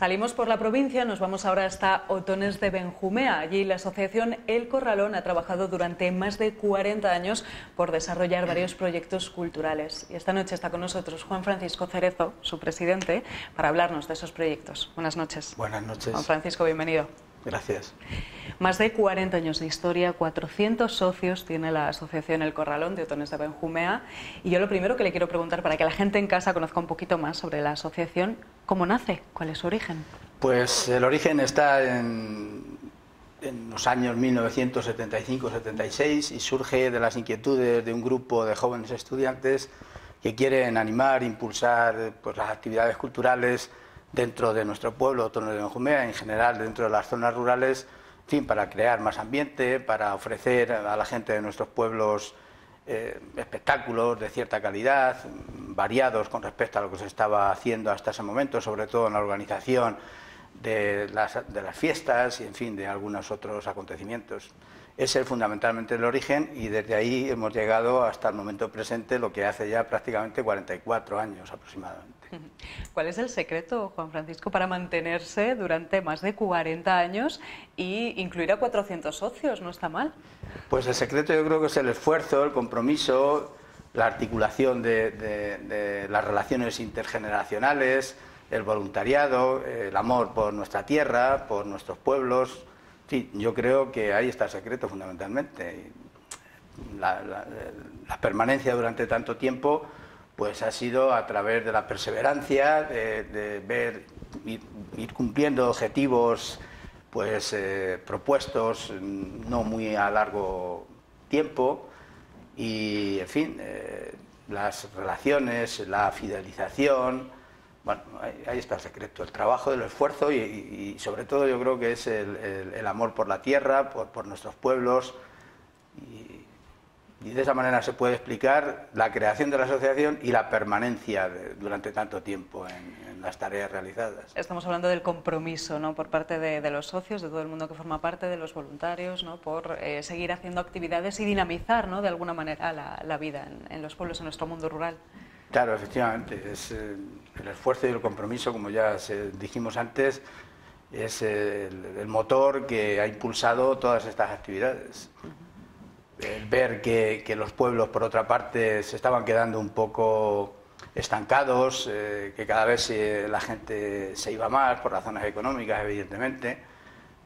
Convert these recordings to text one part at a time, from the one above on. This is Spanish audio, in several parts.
Salimos por la provincia, nos vamos ahora hasta Otones de Benjumea. Allí la asociación El Corralón ha trabajado durante más de 40 años por desarrollar varios proyectos culturales. Y esta noche está con nosotros Juan Francisco Cerezo, su presidente, para hablarnos de esos proyectos. Buenas noches. Buenas noches. Juan Francisco, bienvenido. Gracias. Más de 40 años de historia, 400 socios tiene la asociación El Corralón de Otones de Benjumea. Y yo lo primero que le quiero preguntar, para que la gente en casa conozca un poquito más sobre la asociación, ¿cómo nace? ¿Cuál es su origen? Pues el origen está en los años 1975-76 y surge de las inquietudes de un grupo de jóvenes estudiantes que quieren animar, impulsar pues, las actividades culturales dentro de nuestro pueblo, Otones de Benjumea, en general dentro de las zonas rurales, en fin, para crear más ambiente, para ofrecer a la gente de nuestros pueblos espectáculos de cierta calidad, variados con respecto a lo que se estaba haciendo hasta ese momento, sobre todo en la organización de las fiestas y, en fin, de algunos otros acontecimientos. Ese es fundamentalmente el origen y desde ahí hemos llegado hasta el momento presente, lo que hace ya prácticamente 44 años aproximadamente. ¿Cuál es el secreto, Juan Francisco, para mantenerse durante más de 40 años y incluir a 400 socios? ¿No está mal? Pues el secreto yo creo que es el esfuerzo, el compromiso, la articulación de las relaciones intergeneracionales, el voluntariado, el amor por nuestra tierra, por nuestros pueblos. Sí, yo creo que ahí está el secreto fundamentalmente. La permanencia durante tanto tiempo pues ha sido a través de la perseverancia, de ver, ir cumpliendo objetivos pues propuestos no muy a largo tiempo y, en fin, las relaciones, la fidelización. Bueno, ahí está el secreto, el trabajo, el esfuerzo y sobre todo yo creo que es el amor por la tierra, por nuestros pueblos y de esa manera se puede explicar la creación de la asociación y la permanencia durante tanto tiempo en las tareas realizadas. Estamos hablando del compromiso, ¿no?, por parte de los socios, de todo el mundo que forma parte, de los voluntarios, ¿no?, por seguir haciendo actividades y dinamizar, ¿no?, de alguna manera la vida en los pueblos, en nuestro mundo rural. Claro, efectivamente, es el esfuerzo y el compromiso, como ya dijimos antes, es el motor que ha impulsado todas estas actividades. El ver que los pueblos, por otra parte, se estaban quedando un poco estancados, que cada vez la gente se iba más por razones económicas, evidentemente,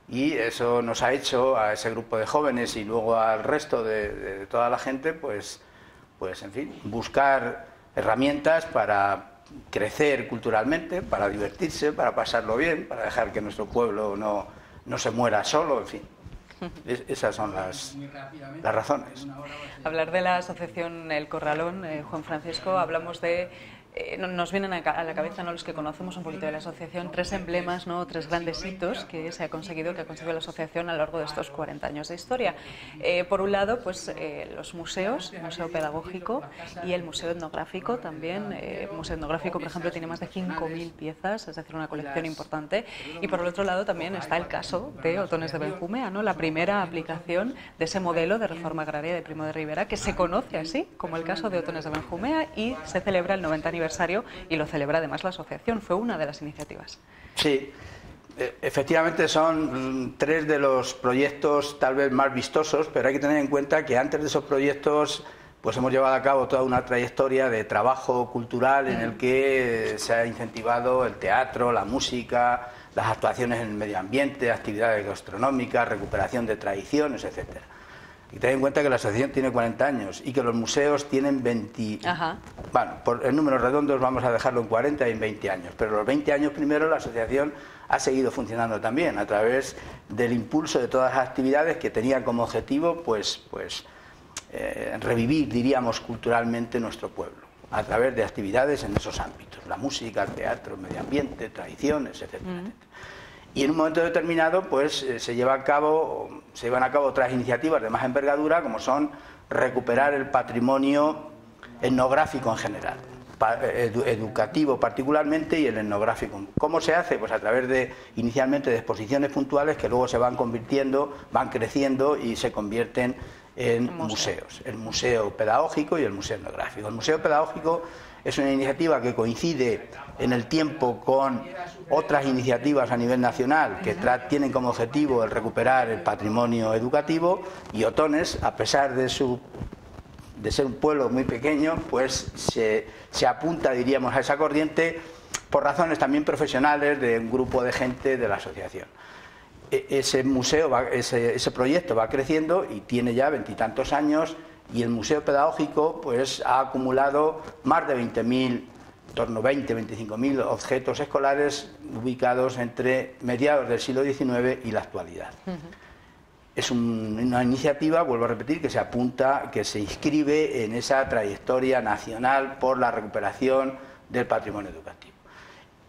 y eso nos ha hecho a ese grupo de jóvenes y luego al resto de toda la gente, pues en fin, buscar herramientas para crecer culturalmente, para divertirse, para pasarlo bien, para dejar que nuestro pueblo no se muera solo, en fin. Esas son las razones. Hablar de la asociación El Corralón, Juan Francisco, hablamos de... nos vienen a la cabeza, ¿no?, los que conocemos un poquito de la asociación, tres emblemas, ¿no?, tres grandes hitos que ha conseguido la asociación a lo largo de estos 40 años de historia. Por un lado, pues los museos, el Museo Pedagógico y el Museo Etnográfico también. El Museo Etnográfico, por ejemplo, tiene más de 5.000 piezas, es decir, una colección importante. Y por el otro lado también está el caso de Otones de Benjumea, ¿no?, la primera aplicación de ese modelo de reforma agraria de Primo de Rivera, que se conoce así como el caso de Otones de Benjumea y se celebra el 90 aniversario y lo celebra además la asociación. Fue una de las iniciativas. Sí, efectivamente son tres de los proyectos tal vez más vistosos, pero hay que tener en cuenta que antes de esos proyectos pues hemos llevado a cabo toda una trayectoria de trabajo cultural en el que se ha incentivado el teatro, la música, las actuaciones en el medio ambiente, actividades gastronómicas, recuperación de tradiciones, etcétera. Y ten en cuenta que la asociación tiene 40 años y que los museos tienen 20... Ajá. Bueno, en números redondos vamos a dejarlo en 40 y en 20 años, pero los 20 años primero la asociación ha seguido funcionando también a través del impulso de todas las actividades que tenían como objetivo revivir, diríamos, culturalmente nuestro pueblo, a través de actividades en esos ámbitos, la música, el teatro, el medio ambiente, tradiciones, etcétera, etcétera. Y en un momento determinado pues se llevan a cabo otras iniciativas de más envergadura, como son recuperar el patrimonio etnográfico en general, educativo particularmente y el etnográfico. ¿Cómo se hace? Pues a través inicialmente de exposiciones puntuales que luego se van convirtiendo, van creciendo y se convierten en museos. El museo pedagógico y el museo etnográfico. El museo pedagógico Es una iniciativa que coincide en el tiempo con otras iniciativas a nivel nacional que tienen como objetivo el recuperar el patrimonio educativo, y Otones, a pesar de ser un pueblo muy pequeño, pues se apunta, diríamos, a esa corriente por razones también profesionales de un grupo de gente de la asociación. Ese museo, ese proyecto va creciendo y tiene ya 20 y tantos años, y el museo pedagógico pues ha acumulado más de 20.000, en torno a 25.000 objetos escolares ubicados entre mediados del siglo XIX y la actualidad. Es una iniciativa, vuelvo a repetir, que se apunta, que se inscribe en esa trayectoria nacional por la recuperación del patrimonio educativo.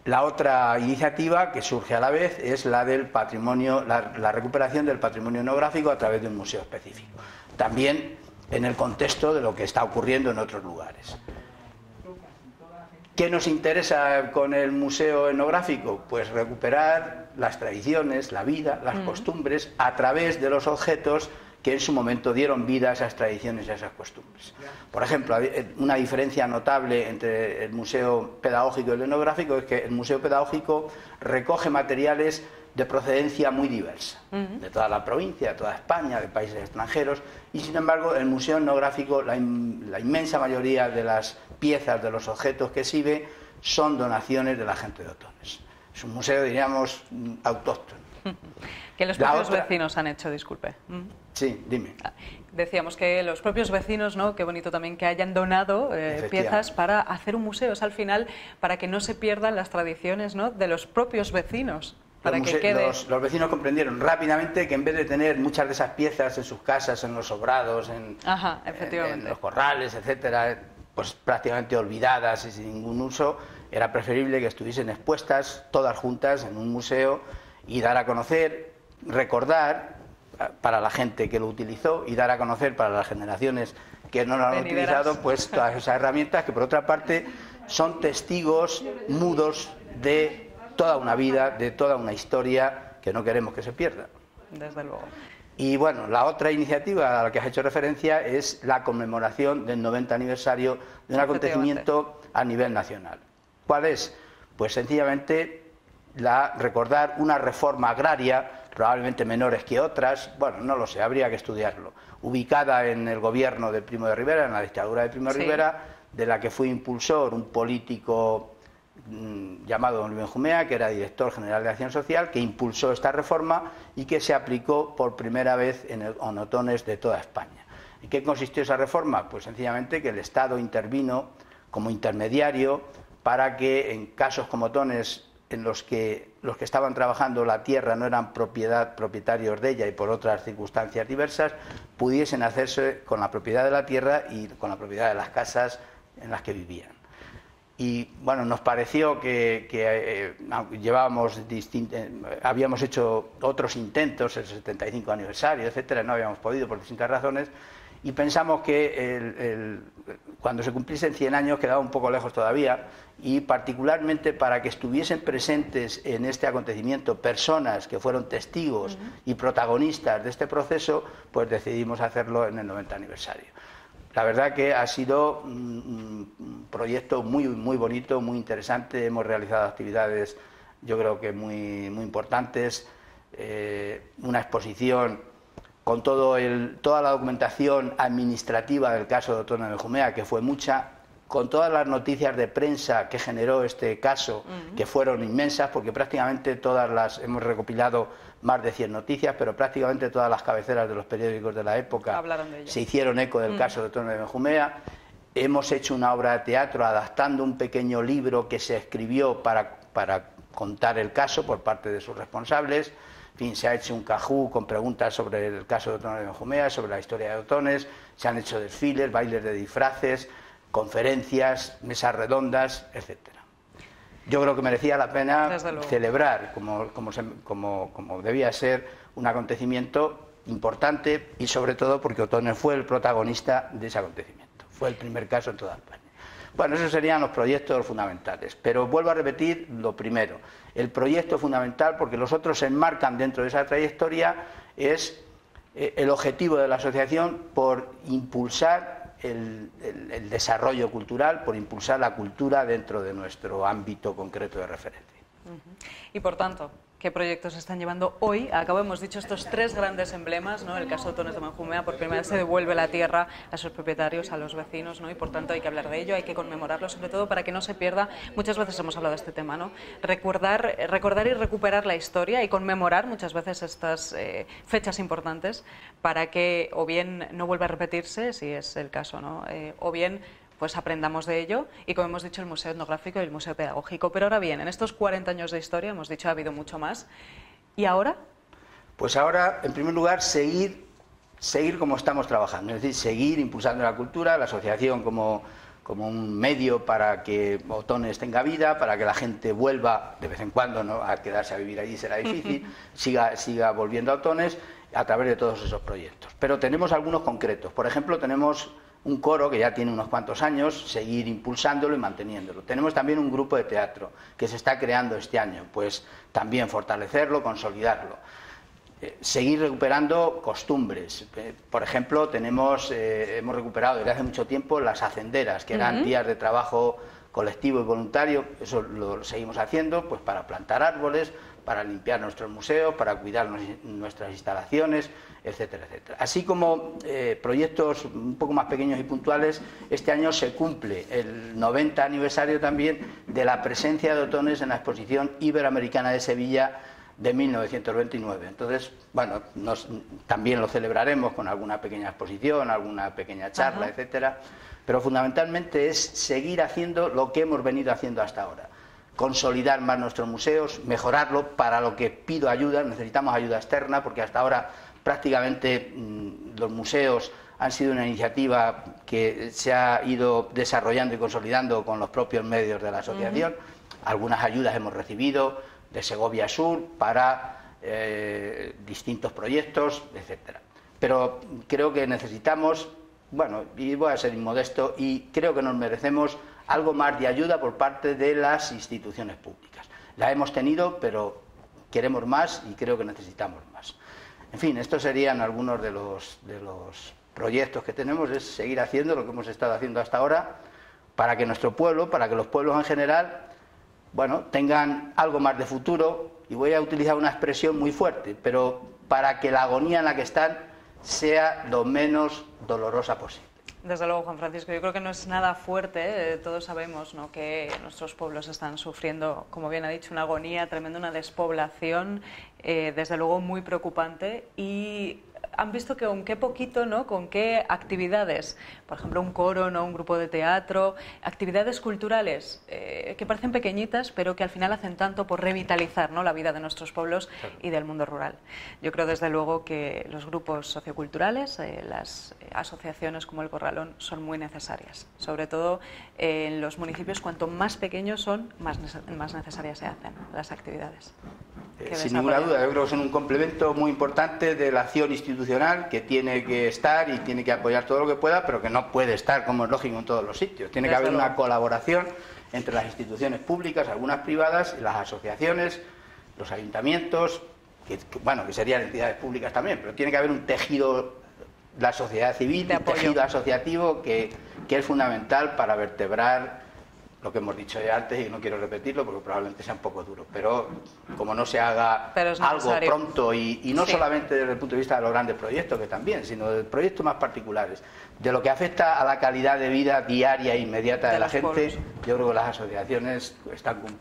La otra iniciativa que surge a la vez es la del patrimonio, la recuperación del patrimonio etnográfico a través de un museo específico, también en el contexto de lo que está ocurriendo en otros lugares. ¿Qué nos interesa con el museo etnográfico? Pues recuperar las tradiciones, la vida, las costumbres a través de los objetos que en su momento dieron vida a esas tradiciones y a esas costumbres. Por ejemplo, una diferencia notable entre el museo pedagógico y el etnográfico es que el museo pedagógico recoge materiales de procedencia muy diversa, de toda la provincia, de toda España, de países extranjeros, y sin embargo el museo etnográfico, la inmensa mayoría de las piezas, de los objetos que exhibe, son donaciones de la gente de Otones. Es un museo, diríamos, autóctono. Que los propios vecinos han hecho, disculpe. Sí, dime. Decíamos que los propios vecinos, ¿no? Qué bonito también que hayan donado piezas para hacer un museo. Es al final para que no se pierdan las tradiciones, ¿no? De los propios vecinos. Para que quede... los vecinos comprendieron rápidamente que en vez de tener muchas de esas piezas en sus casas, en los sobrados, en los corrales, etcétera, pues prácticamente olvidadas y sin ningún uso, era preferible que estuviesen expuestas todas juntas en un museo y dar a conocer, recordar para la gente que lo utilizó y dar a conocer para las generaciones que no lo han utilizado, pues todas esas herramientas que por otra parte son testigos mudos de toda una vida, de toda una historia que no queremos que se pierda. Desde luego. Y bueno, la otra iniciativa a la que has hecho referencia es la conmemoración del 90 aniversario de un acontecimiento a nivel nacional. ¿Cuál es? Pues sencillamente recordar una reforma agraria, probablemente menores que otras, bueno, no lo sé, habría que estudiarlo, ubicada en el gobierno de Primo de Rivera, en la dictadura de Primo de Rivera, de la que fue impulsor un político llamado don Luis Benjumea, que era director general de Acción Social, que impulsó esta reforma y que se aplicó por primera vez en Otones de toda España. ¿En qué consistió esa reforma? Pues sencillamente que el Estado intervino como intermediario para que en casos como Otones, en los que estaban trabajando la tierra no eran propietarios de ella y por otras circunstancias diversas, pudiesen hacerse con la propiedad de la tierra y con la propiedad de las casas en las que vivían. Y bueno, nos pareció que habíamos hecho otros intentos, el 75 aniversario, etcétera, no habíamos podido por distintas razones, y pensamos que cuando se cumpliesen 100 años quedaba un poco lejos todavía, y particularmente para que estuviesen presentes en este acontecimiento personas que fueron testigos y protagonistas de este proceso, pues decidimos hacerlo en el 90 aniversario. La verdad que ha sido un proyecto muy bonito, muy interesante. Hemos realizado actividades, yo creo que muy importantes, una exposición con toda la documentación administrativa del caso de Otones de Benjumea, que fue mucha, con todas las noticias de prensa que generó este caso, que fueron inmensas, porque prácticamente hemos recopilado más de 100 noticias, pero prácticamente todas las cabeceras de los periódicos de la época se hicieron eco del caso de Otones de Benjumea. Hemos hecho una obra de teatro adaptando un pequeño libro que se escribió para contar el caso por parte de sus responsables. En fin, se ha hecho un cajú con preguntas sobre el caso de Otones de Benjumea, sobre la historia de Otones, se han hecho desfiles, bailes de disfraces, conferencias, mesas redondas, etcétera. Yo creo que merecía la pena celebrar, como debía ser, un acontecimiento importante y sobre todo porque Otones fue el protagonista de ese acontecimiento. Fue el primer caso en toda España. Bueno, esos serían los proyectos fundamentales, pero vuelvo a repetir lo primero. El proyecto fundamental, porque los otros se enmarcan dentro de esa trayectoria, es el objetivo de la asociación por impulsar el desarrollo cultural, por impulsar la cultura dentro de nuestro ámbito concreto de referencia. Y por tanto, ¿qué proyectos se están llevando hoy a cabo? Hemos dicho estos tres grandes emblemas, ¿no? El caso de Otones de Benjumea, por primera vez se devuelve la tierra a sus propietarios, a los vecinos, ¿no? Y por tanto hay que hablar de ello, hay que conmemorarlo, sobre todo para que no se pierda. Muchas veces hemos hablado de este tema, ¿no? Recordar y recuperar la historia y conmemorar muchas veces estas fechas importantes para que o bien no vuelva a repetirse, si es el caso, ¿no? O bien pues aprendamos de ello y, como hemos dicho, el Museo Etnográfico y el Museo Pedagógico. Pero ahora bien, en estos 40 años de historia, hemos dicho, ha habido mucho más. ¿Y ahora? Pues ahora, en primer lugar, seguir como estamos trabajando, es decir, seguir impulsando la cultura, la asociación como un medio para que Otones tenga vida, para que la gente vuelva de vez en cuando, ¿no?, a quedarse a vivir allí será difícil, siga volviendo a Otones a través de todos esos proyectos. Pero tenemos algunos concretos. Por ejemplo, tenemos un coro que ya tiene unos cuantos años, seguir impulsándolo y manteniéndolo. Tenemos también un grupo de teatro que se está creando este año, pues también fortalecerlo, consolidarlo. Seguir recuperando costumbres. Por ejemplo, hemos recuperado desde hace mucho tiempo las hacenderas, que eran días de trabajo colectivo y voluntario. Eso lo seguimos haciendo, pues para plantar árboles, para limpiar nuestros museos, para cuidar nuestras instalaciones, etcétera, etcétera. Así como proyectos un poco más pequeños y puntuales, este año se cumple el 90 aniversario también de la presencia de Otones en la Exposición Iberoamericana de Sevilla de 1929. Entonces, bueno, también lo celebraremos con alguna pequeña exposición, alguna pequeña charla, etcétera, pero fundamentalmente es seguir haciendo lo que hemos venido haciendo hasta ahora. Consolidar más nuestros museos, mejorarlo, para lo que pido ayuda, necesitamos ayuda externa, porque hasta ahora prácticamente los museos han sido una iniciativa que se ha ido desarrollando y consolidando con los propios medios de la asociación. Algunas ayudas hemos recibido de Segovia Sur para distintos proyectos, etcétera. Pero creo que necesitamos, bueno, y voy a ser inmodesto, y creo que nos merecemos algo más de ayuda por parte de las instituciones públicas. La hemos tenido, pero queremos más y creo que necesitamos más. En fin, estos serían algunos de los proyectos que tenemos, es seguir haciendo lo que hemos estado haciendo hasta ahora, para que nuestro pueblo, para que los pueblos en general, bueno, tengan algo más de futuro, y voy a utilizar una expresión muy fuerte, pero para que la agonía en la que están sea lo menos dolorosa posible. Desde luego, Juan Francisco, yo creo que no es nada fuerte, todos sabemos, ¿no?, que nuestros pueblos están sufriendo, como bien ha dicho, una agonía tremenda, una despoblación, desde luego muy preocupante, y han visto que con qué poquito, ¿no?, con qué actividades, por ejemplo un coro, ¿no?, un grupo de teatro, actividades culturales que parecen pequeñitas pero que al final hacen tanto por revitalizar, ¿no?, la vida de nuestros pueblos y del mundo rural. Yo creo desde luego que los grupos socioculturales, las asociaciones como el Corralón son muy necesarias, sobre todo en los municipios cuanto más pequeños son, más necesarias se hacen las actividades. Sin ninguna duda, yo creo que son un complemento muy importante de la acción institucional, que tiene que estar y tiene que apoyar todo lo que pueda, pero que no puede estar, como es lógico, en todos los sitios. Tiene que haber una colaboración entre las instituciones públicas, algunas privadas, las asociaciones, los ayuntamientos, que serían entidades públicas también, pero tiene que haber un tejido, la sociedad civil, un tejido asociativo que es fundamental para vertebrar lo que hemos dicho ya antes, y no quiero repetirlo porque probablemente sea un poco duro, pero como no se haga algo pronto, y no solamente desde el punto de vista de los grandes proyectos, que también, sino de proyectos más particulares, de lo que afecta a la calidad de vida diaria e inmediata de la gente, yo creo que las asociaciones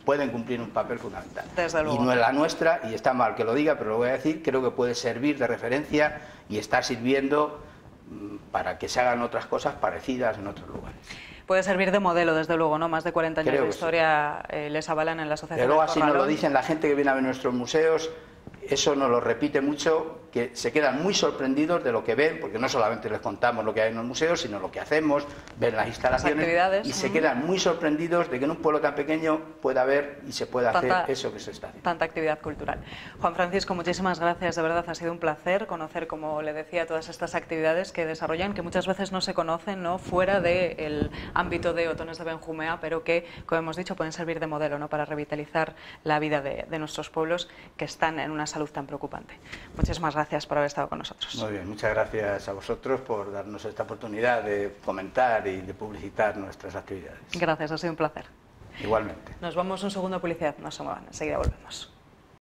pueden cumplir un papel fundamental. Y no es la nuestra, y está mal que lo diga, pero lo voy a decir, creo que puede servir de referencia y está sirviendo para que se hagan otras cosas parecidas en otros lugares. Puede servir de modelo, desde luego, ¿no? Más de 40 años de historia les avalan en la asociación. Pero luego así nos lo dicen la gente que viene a ver nuestros museos, eso nos lo repite mucho, que se quedan muy sorprendidos de lo que ven, porque no solamente les contamos lo que hay en los museos, sino lo que hacemos, ven las instalaciones, y se quedan muy sorprendidos de que en un pueblo tan pequeño pueda haber y se pueda hacer eso que se está haciendo. Tanta actividad cultural. Juan Francisco, muchísimas gracias, de verdad ha sido un placer conocer, como le decía, todas estas actividades que desarrollan, que muchas veces no se conocen, ¿no?, fuera del ámbito de Otones de Benjumea, pero que, como hemos dicho, pueden servir de modelo, ¿no?, para revitalizar la vida de nuestros pueblos que están en una salud tan preocupante. Muchísimas gracias por haber estado con nosotros. Muy bien, muchas gracias a vosotros por darnos esta oportunidad de comentar y de publicitar nuestras actividades. Gracias, ha sido un placer. Igualmente. Nos vamos a un segundo a publicidad, no se muevan, enseguida volvemos.